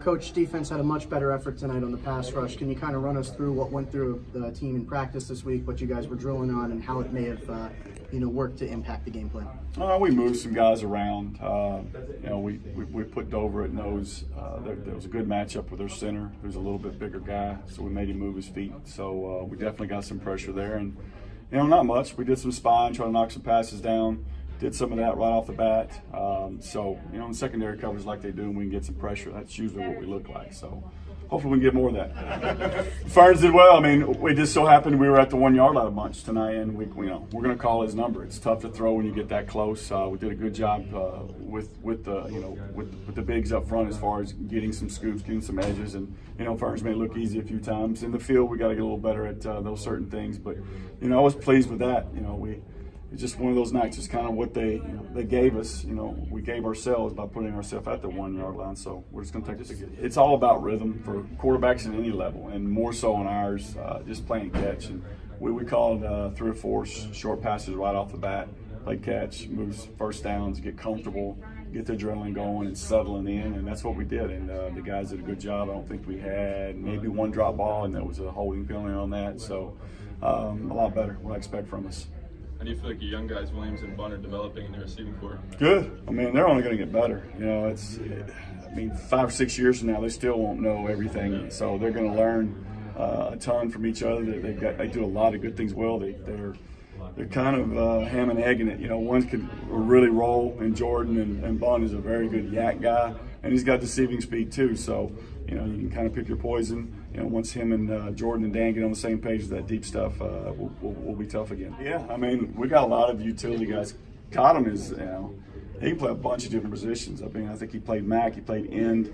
Coach, defense had a much better effort tonight on the pass rush. Can you kind of run us through what went through the team in practice this week, what you guys were drilling on, and how it may have worked to impact the game plan? We moved some guys around. We put Dover at nose. There was a good matchup with their center, who's a little bit bigger guy, so we made him move his feet. So we definitely got some pressure there, and not much. We did some spying, trying to knock some passes down. Did some of that right off the bat. In secondary coverage like they do, and we can get some pressure. That's usually what we look like. So hopefully we can get more of that. Ferns did well. I mean, we just so happened we were at the 1 yard line a bunch tonight, and we're going to call his number. It's tough to throw when you get that close. We did a good job with the bigs up front as far as getting some scoops, getting some edges, and Ferns may look easy a few times. In the field, we got to get a little better at those certain things. But I was pleased with that. It's just one of those nights. It's kind of what they gave us. We gave ourselves by putting ourselves at the 1 yard line. So we're just going to take this again. It's all about rhythm for quarterbacks at any level, and more so on ours, just playing catch. And we called 3 or 4 short passes right off the bat. Play catch, moves first downs, get comfortable, get the adrenaline going and settling in, and that's what we did. And the guys did a good job. I don't think we had maybe one drop ball, and there was a holding penalty on that. So a lot better, what I expect from us. How do you feel like your young guys, Williams and Bunn, are developing in their receiving core? Good. I mean, they're only going to get better. 5 or 6 years from now, they still won't know everything. So they're going to learn a ton from each other. They do a lot of good things well. They're kind of ham and egging it. One could really roll, and Jordan and Bunn is a very good yak guy, and he's got deceiving speed too. So you can kind of pick your poison. Once him and Jordan and Dan get on the same page with that deep stuff, we'll be tough again. Yeah, I mean, we got a lot of utility guys. Cottom is, he can play a bunch of different positions. I think he played Mac, he played end.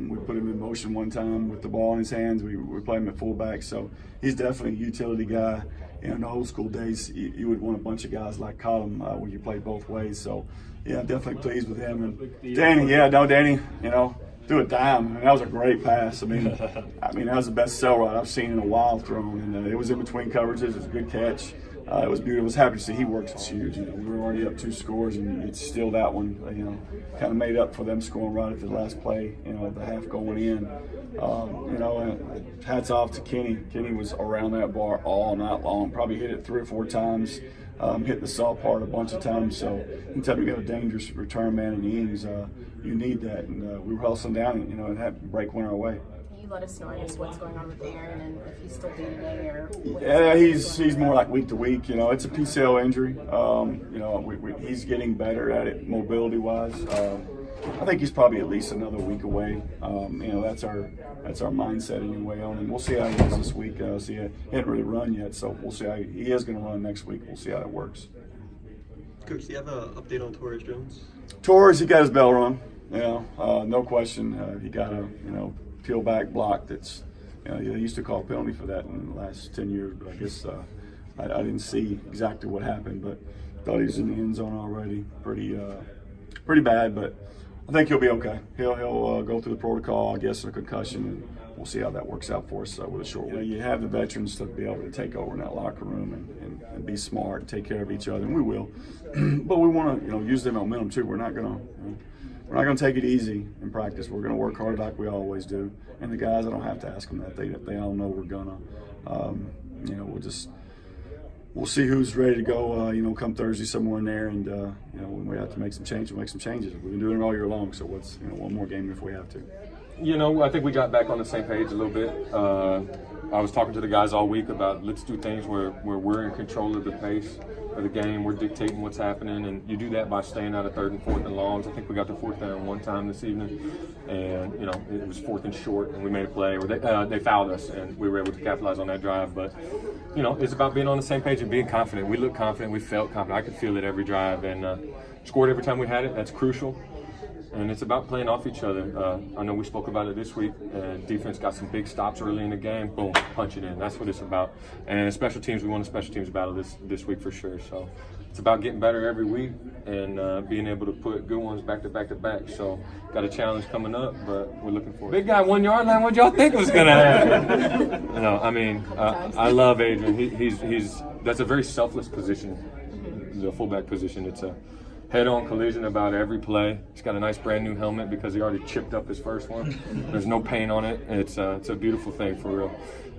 We put him in motion one time with the ball in his hands. We played him at fullback, so he's definitely a utility guy. In the old school days, you would want a bunch of guys like Cottom where you play both ways. So, yeah, definitely pleased with him. And Danny, threw a dime. I mean, that was a great pass. I mean, that was the best cell route I've seen in a while thrown. And it was in between coverages. It was a good catch. It was beautiful. I was happy to see he works. It's huge. We were already up 2 scores, and it's still that one. Kind of made up for them scoring right at the last play. The half going in. And hats off to Kenny. Kenny was around that bar all night long. Probably hit it 3 or 4 times. Hit the saw part a bunch of times. So anytime you got a dangerous return man in the innings, you need that. And we were hustling down and had to break one our way. Can you let us know, what's going on with Aaron and if he's still day-to-day or what? Yeah, he's more like week to week. It's a PCL injury. He's getting better at it mobility-wise. I think he's probably at least another week away. That's our mindset anyway on him. We'll see how he is this week. He hasn't really run yet, so we'll see how he is going to run next week. We'll see how that works. Coach, do you have an update on Torres Jones? Torres, he got his bell rung. No question. He got a peel back block that's. They used to call a penalty for that in the last 10 years, but I guess I didn't see exactly what happened, but thought he was in the end zone already. Pretty bad, but I think he'll be okay. He'll go through the protocol, I guess, a concussion, and we'll see how that works out for us with a short week. You have the veterans to be able to take over in that locker room and be smart, take care of each other, and we will. But we want to, use their momentum too. We're not going to take it easy in practice. We're going to work hard like we always do. And the guys, I don't have to ask them that. They all know we're gonna. We'll see who's ready to go, come Thursday somewhere in there, and when we have to make some changes, we'll make some changes. We've been doing it all year long, so what's one more game if we have to. I think we got back on the same page a little bit. I was talking to the guys all week about let's do things where we're in control of the pace of the game. We're dictating what's happening, and you do that by staying out of 3rd and 4th and longs. I think we got to 4th down one time this evening, and it was 4th and short, and we made a play where they fouled us, and we were able to capitalize on that drive. But it's about being on the same page and being confident. We looked confident. We felt confident. I could feel it every drive, and scored every time we had it. That's crucial. And it's about playing off each other. I know we spoke about it this week. Defense got some big stops early in the game. Boom, punch it in. That's what it's about. And special teams, we won a special teams battle this week for sure. So it's about getting better every week and being able to put good ones back to back to back. So got a challenge coming up, but we're looking for it. Big guy, 1 yard line. What y'all think was gonna happen? I love Adrian. He's that's a very selfless position, the fullback position. head-on collision about every play. He's got a nice brand new helmet because he already chipped up his first one. There's no paint on it. It's a beautiful thing for real.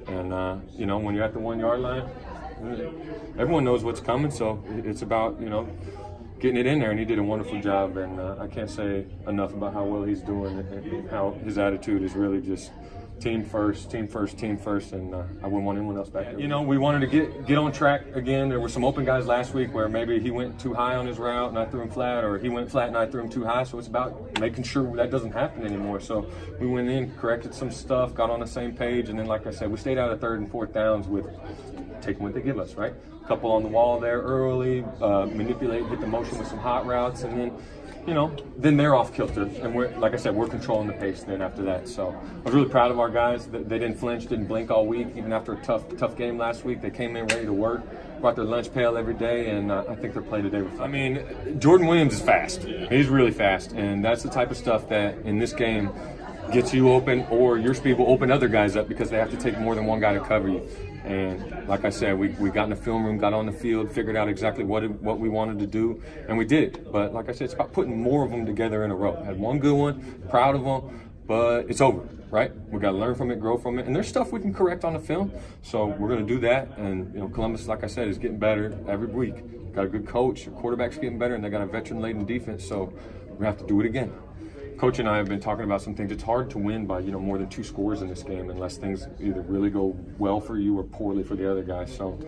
And you know, when you're at the 1 yard line, everyone knows what's coming. So it's about, you know, getting it in there, and he did a wonderful job. And I can't say enough about how well he's doing and how his attitude is really just team first, team first, team first, and I wouldn't want anyone else back there. You know, we wanted to get on track again. There were some open guys last week where maybe he went too high on his route and I threw him flat, or he went flat and I threw him too high. So it's about making sure that doesn't happen anymore. So we went in, corrected some stuff, got on the same page, and then, like I said, we stayed out of 3rd and 4th downs with taking what they give us, right? A couple on the wall there early, manipulate, hit the motion with some hot routes, and then, you know, then they're off kilter, and we're, like I said, we're controlling the pace then after that. So I was really proud of our guys. They didn't flinch, didn't blink all week, even after a tough game last week. They came in ready to work, brought their lunch pail every day, and I think their play today was fun. I mean, Jordan Williams is fast. He's really fast, and that's the type of stuff that in this game gets you open, or your speed will open other guys up because they have to take more than one guy to cover you. And like I said, we got in the film room, got on the field, figured out exactly what we wanted to do, and we did it. But like I said, it's about putting more of them together in a row. Had one good one, proud of them, but it's over, right? We got to learn from it, grow from it, and there's stuff we can correct on the film. So we're going to do that. And you know, Columbus, like I said, is getting better every week. Got a good coach, the quarterback's getting better, and they got a veteran-laden defense. So we have to do it again. Coach and I have been talking about some things. It's hard to win by, you know, more than 2 scores in this game unless things either really go well for you or poorly for the other guy. So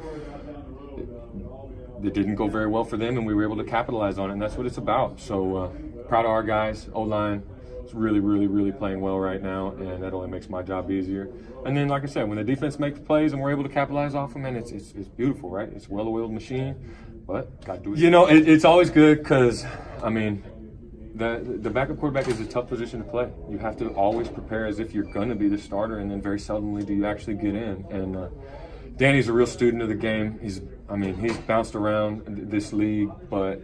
it didn't go very well for them, and we were able to capitalize on it, and that's what it's about. So proud of our guys. O-line is really, really, really playing well right now, and that only makes my job easier. And then, like I said, when the defense makes plays and we're able to capitalize off them, and it's beautiful, right? It's a well-oiled machine, but got to do it. You know, it's always good because, I mean, the backup quarterback is a tough position to play. You have to always prepare as if you're going to be the starter, and then very seldomly do you actually get in. And Danny's a real student of the game. He's bounced around this league, but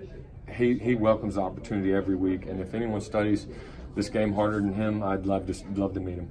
he welcomes the opportunity every week. And if anyone studies this game harder than him, I'd love to meet him.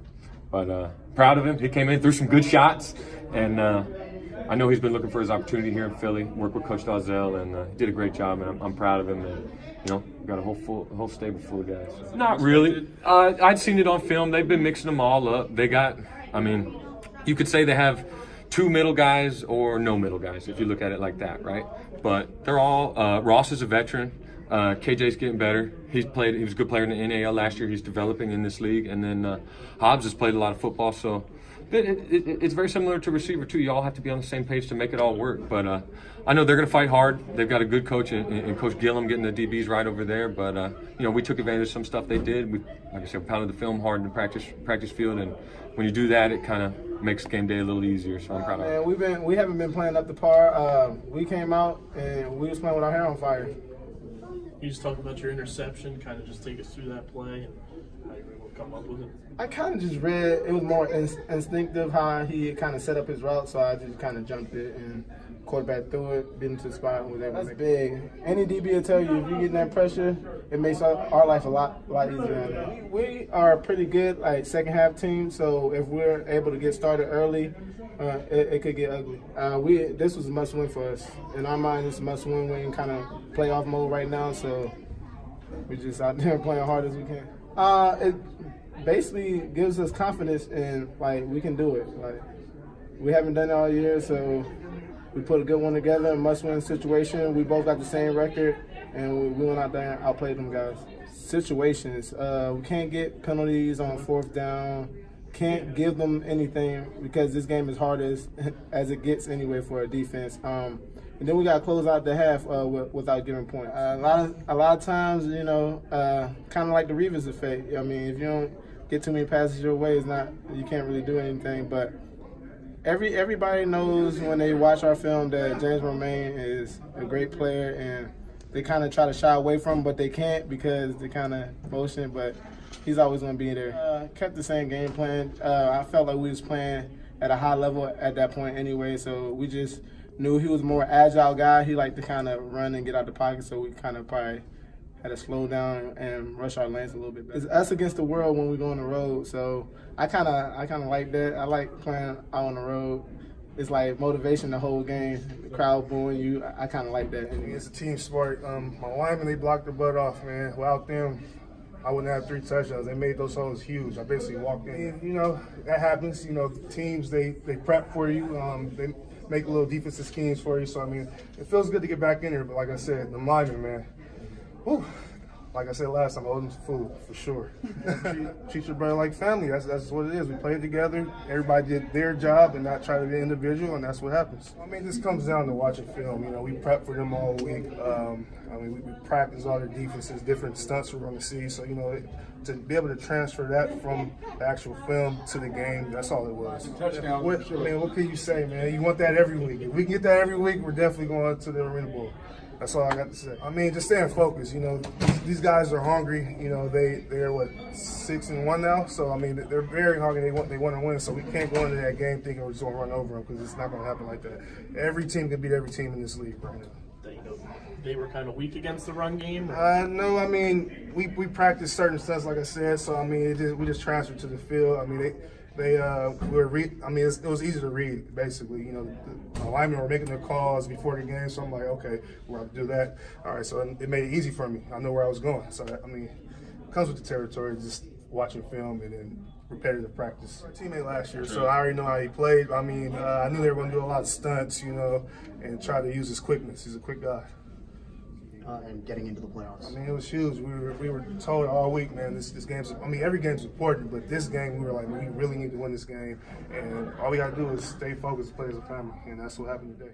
But proud of him. He came in, threw some good shots, and I know he's been looking for his opportunity here in Philly. Worked with Coach Dalzell, and he did a great job, and I'm proud of him. And, you know, got a whole stable full of guys. Not really. I'd seen it on film. They've been mixing them all up. They got, I mean, you could say they have 2 middle guys or no middle guys if you look at it like that, right? But they're all. Ross is a veteran. KJ's getting better. He was a good player in the NAL last year. He's developing in this league, and then Hobbs has played a lot of football, so. It's very similar to receiver too. You all have to be on the same page to make it all work. But I know they're going to fight hard. They've got a good coach and Coach Gillum getting the DBs right over there. But you know, we took advantage of some stuff they did. We, like I said, pounded the film hard in the practice field, and when you do that, it kind of makes game day a little easier. So I'm proud of it. We haven't been playing up to par. We came out and we was playing with our hair on fire. You just talk about your interception. Kind of just take us through that play and how you were able to come up with it. I kind of just read, it was more instinctive how he kind of set up his route, so I just kind of jumped it and quarterback threw it, bit into the spot, and was able to make it. That's big. Any DB will tell you if you get that pressure, it makes our life a lot easier. We are a pretty good second half team, so if we're able to get started early, it could get ugly. This was a must win for us. In our mind, it's a must win. We're in kind of playoff mode right now, so we're just out there playing hard as we can. It basically gives us confidence in we can do it. We haven't done it all year, so we put a good one together, a must-win situation. We both got the same record, and we went out there and outplayed them guys. Situations, we can't get penalties on 4th down. Can't give them anything because this game is hard as it gets anyway for a defense. And then we got to close out the half without giving points. A lot of times, you know, kind of like the Revis effect. I mean, if you don't get too many passes your way, you can't really do anything. But everybody knows when they watch our film that James Romaine is a great player, and they kind of try to shy away from him, but they can't because they kind of motion. But he's always going to be there. Kept the same game plan. I felt like we was playing at a high level at that point anyway, so we just knew he was a more agile guy. He liked to kind of run and get out the pocket, so we kind of probably had to slow down and rush our lanes a little bit better. It's us against the world when we go on the road, so I kind of like that. I like playing out on the road. it's like motivation the whole game. The crowd booing you. I kind of like that. It's a team sport. My linemen, they blocked their butt off, man. Without them, I wouldn't have 3 touchdowns. They made those holes huge. I basically walked in. You know, that happens. You know, teams, they prep for you. They make little defensive schemes for you. So, I mean, it feels good to get back in there. But like I said, the linemen, man, whew. Like I said last time, I owe them some food, for sure. Treat your brother like family. That's what it is. We played together. Everybody did their job and not try to be individual, and that's what happens. I mean, this comes down to watching film. You know, we prep for them all week. I mean, we practice all their defenses, different stunts we're going to see. So, you know, to be able to transfer that from the actual film to the game, that's all it was. Touchdown. What can you say, man? You want that every week. If we can get that every week, we're definitely going to the Arena Bowl. That's all I got to say. I mean, just staying focused. You know, these guys are hungry. You know, they're what, 6-1 now. So I mean, they're very hungry. They want to win. So we can't go into that game thinking we're just going to run over them, because it's not going to happen like that. Every team can beat every team in this league right now. You know, they were kind of weak against the run game. No, I mean, we practiced certain stunts, like I said. So I mean, we just transferred to the field. I mean, it was easy to read, basically. You know, the linemen were making their calls before the game, so I'm like, okay, we're going to do that. All right, so it made it easy for me. I know where I was going. So, I mean, it comes with the territory, just watching film and then repetitive practice. Our teammate last year, so I already know how he played. I mean, I knew they were going to do a lot of stunts, you know, and try to use his quickness. He's a quick guy. And getting into the playoffs. I mean, it was huge. We were told all week, man, this game's, I mean, every game's important, but this game, we were like, we really need to win this game. And all we got to do is stay focused, play as a family, and that's what happened today.